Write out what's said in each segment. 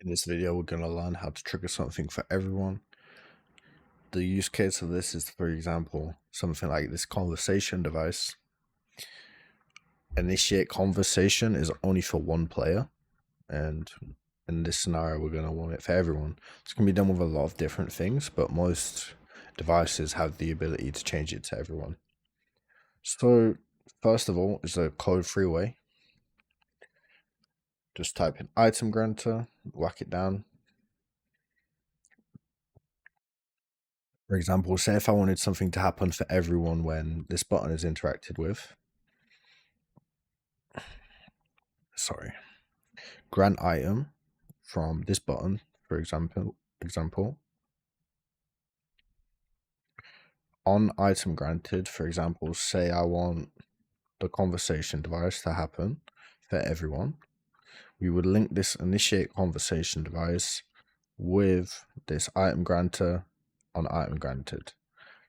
In this video, we're going to learn how to trigger something for everyone. The use case of this is, for example, something like this conversation device. Initiate conversation is only for one player, and in this scenario, we're going to want it for everyone. It's going to be done with a lot of different things, but most devices have the ability to change it to everyone. So, first of all, is a code-free way. Just type in item granter, whack it down. For example, say if I wanted something to happen for everyone when this button is interacted with. Sorry. Grant item from this button, for example. On item granted, for example, say I want the conversation device to happen for everyone. We would link this initiate conversation device with this item granter on item granted.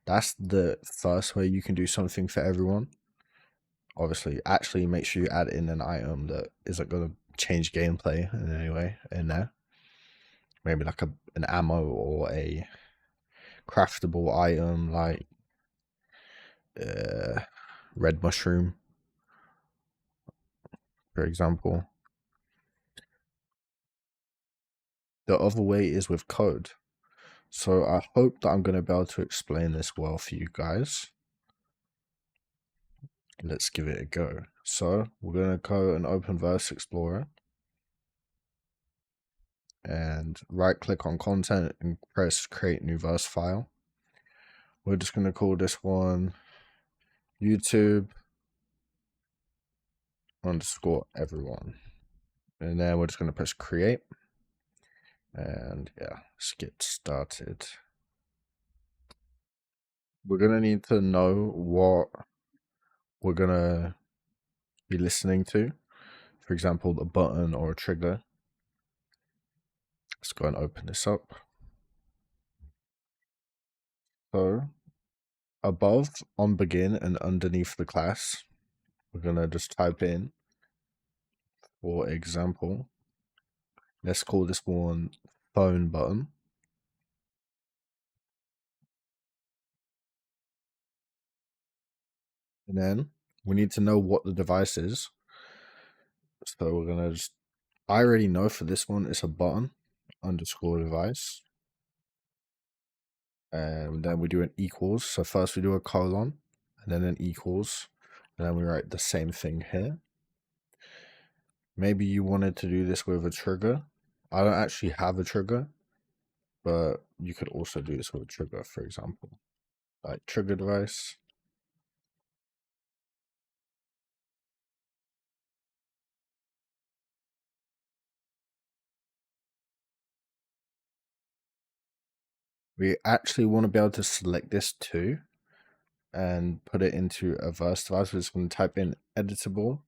That's the first way you can do something for everyone. Obviously, actually make sure you add in an item that isn't going to change gameplay in any way in there. Maybe like an ammo or a craftable item like red mushroom, for example. The other way is with code. So I hope that I'm going to be able to explain this well for you guys. Let's give it a go. So we're going to go and open Verse Explorer and right click on content and press create new verse file. We're just going to call this one YouTube _ everyone. And then we're just going to press create. And yeah, let's get started. We're going to need to know what we're going to be listening to. For example, a button or a trigger. Let's go and open this up. So above on begin and underneath the class, we're going to just type in, for example, let's call this one phone button. And then we need to know what the device is. So we're going to just, I already know for this one, it's a button _ device. And then we do an equals. So first we do a colon and then an equals. And then we write the same thing here. Maybe you wanted to do this with a trigger. I don't actually have a trigger, but you could also do this with a trigger, for example, like trigger device. We actually want to be able to select this too and put it into a verse device. We're just going to type in editable,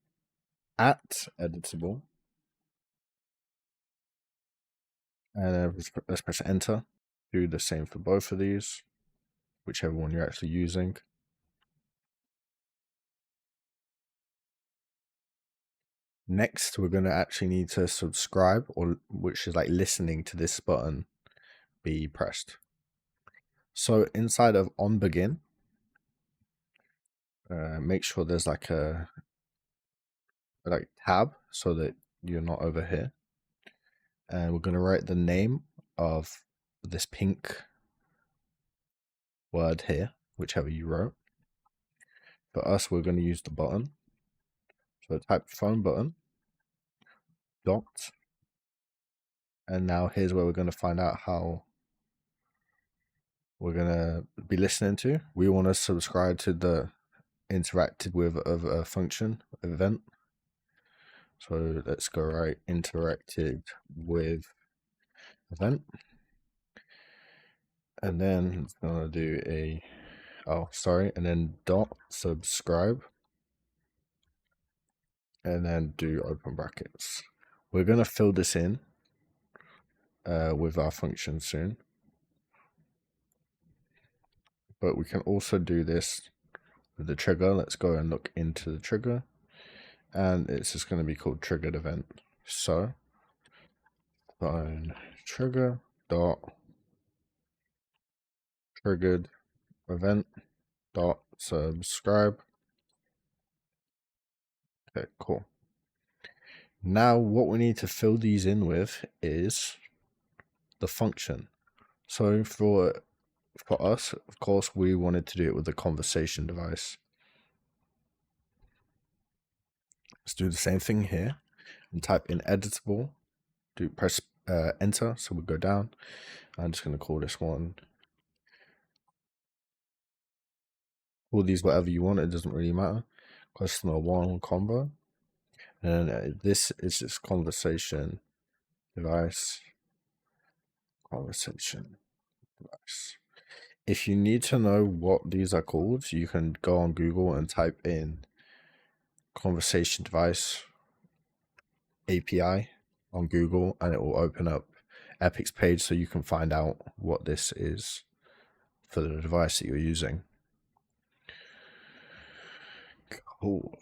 @editable. And then let's press enter. Do the same for both of these, whichever one you're actually using. Next, we're going to actually need to subscribe, or which is like listening to this button be pressed. So inside of on begin, make sure there's like a tab so that you're not over here. And we're going to write the name of this pink word here, whichever you wrote. For us, we're going to use the button. So type phone button, dot. And now here's where we're going to find out how we're going to be listening to. We want to subscribe to the interacted with of a function event. So let's go right interacted with event. And then it's going to do a, and then dot subscribe. And then do open brackets. We're going to fill this in with our function soon. But we can also do this with the trigger. Let's go and look into the trigger. And it's just going to be called triggered event. So phone trigger dot triggered event dot subscribe. Okay, cool. Now what we need to fill these in with is the function. So for us, of course, we wanted to do it with the conversation device. Let's do the same thing here and type in editable. Press enter, so we'll go down. I'm just going to call this one. Call these whatever you want, it doesn't really matter. Customer one combo. And this is just conversation device. Conversation device. If you need to know what these are called, you can go on Google and type in conversation device API on Google, and it will open up Epic's page so you can find out what this is for the device that you're using. Cool.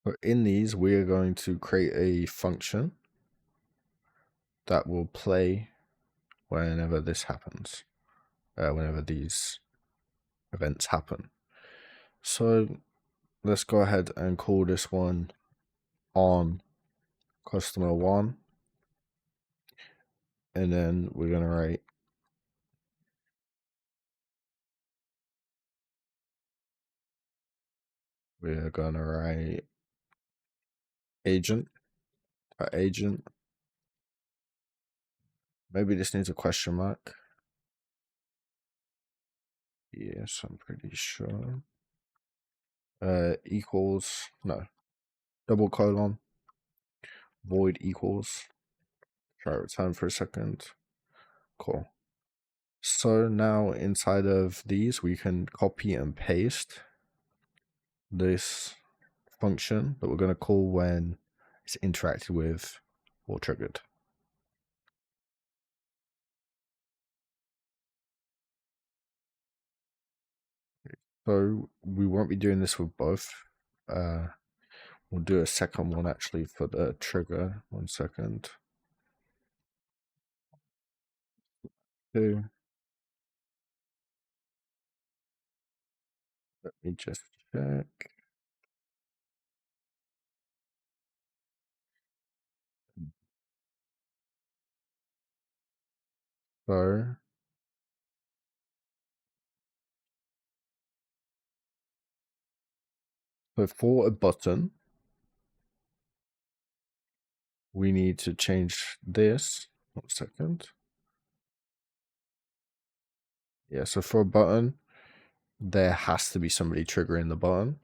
So in these, we are going to create a function that will play whenever this happens, whenever these events happen. So let's go ahead and call this one on customer one, and then we're going to write agent. Agent. Maybe this needs a question mark. Yes, I'm pretty sure. Equals, no, double colon, void equals. Try return for a second. Cool. So now inside of these, we can copy and paste this function that we're going to call when it's interacted with or triggered. So we won't be doing this with both. We'll do a second one actually for the trigger. 1 second. Two. Let me just check. So for a button, we need to change this. 1 second. Yeah, so for a button, there has to be somebody triggering the button.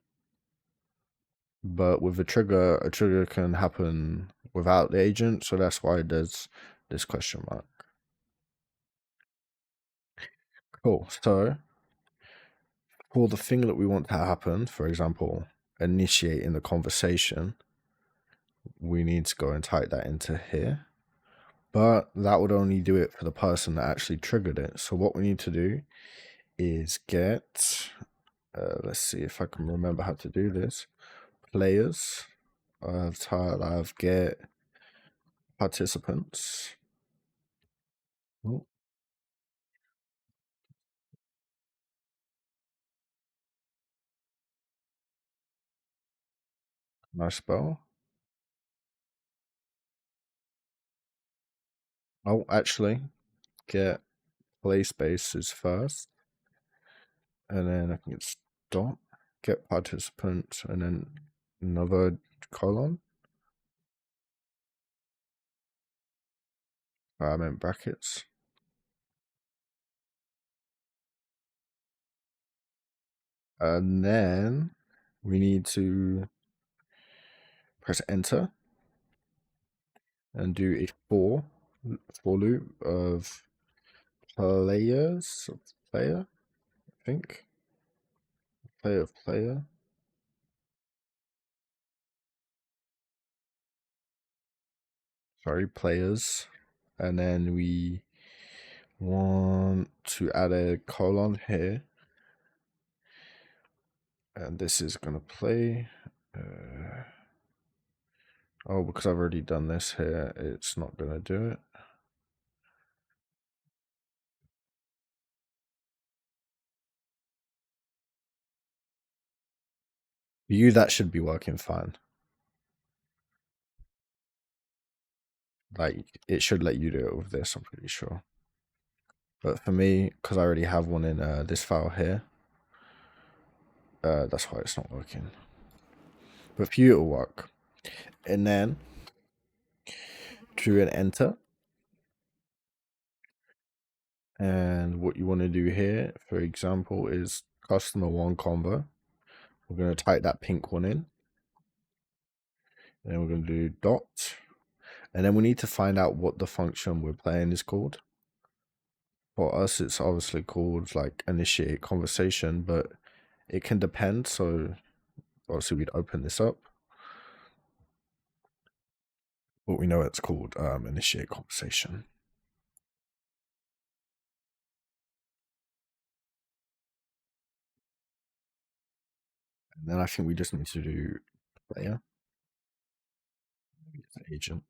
But with a trigger can happen without the agent, so that's why there's this question mark. Cool. So for the thing that we want to happen, for example, initiating the conversation, we need to go and type that into here. But that would only do it for the person that actually triggered it. So what we need to do is get, let's see if I can remember how to do this. Players. I've get participants. Oh. Nice spell. Oh, actually, get play spaces first, and then I can get stop, get participants, and then another colon. I meant brackets. And then we need to press enter and do a for loop of player, I think. Player. Sorry, players. And then we want to add a colon here. And this is going to play. Oh, because I've already done this here, it's not going to do it. You, that should be working fine. Like, it should let you do it with this, I'm pretty sure. But for me, because I already have one in this file here, that's why it's not working. But for you, it'll work. And then, to an enter. And what you want to do here, for example, is customer one combo. We're going to type that pink one in. And then we're going to do dot. And then we need to find out what the function we're playing is called. For us, it's obviously called like initiate conversation, but it can depend. So obviously we'd open this up. But we know it's called initiate conversation. And then I think we just need to do player. Maybe it's agent.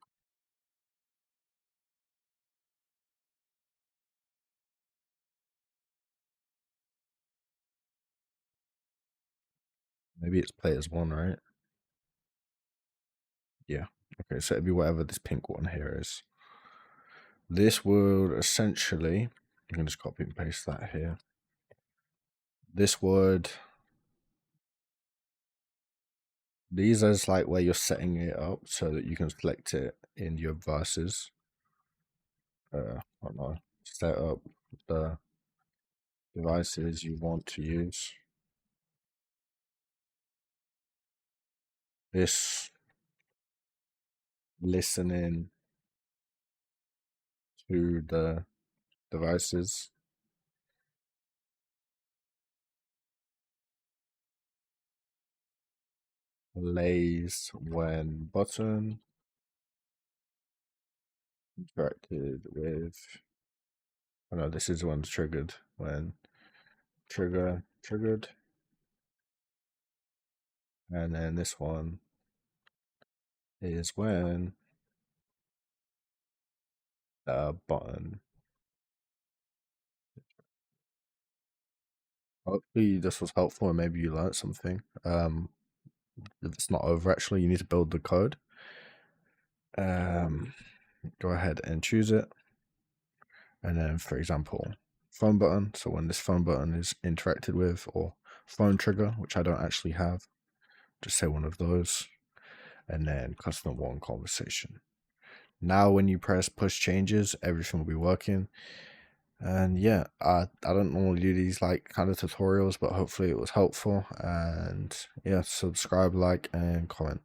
Maybe it's players one, right? Yeah. Okay, so it'd be whatever this pink one here is. This would essentially, you can just copy and paste that here. This would, these are like where you're setting it up so that you can select it in your verses. I don't know, set up the devices you want to use. This listening to the devices. Plays when button interacted with. Oh no, this is when triggered. When triggered. And then this one is when the button. Hopefully this was helpful and maybe you learned something. If it's not over, actually, you need to build the code. Go ahead and choose it. And then, for example, phone button. So when this phone button is interacted with, or phone trigger, which I don't actually have, just say one of those. And then customer one conversation. Now, when you press push changes, everything will be working. And yeah, I don't normally do these like kind of tutorials, but hopefully it was helpful. And yeah, subscribe, like, and comment.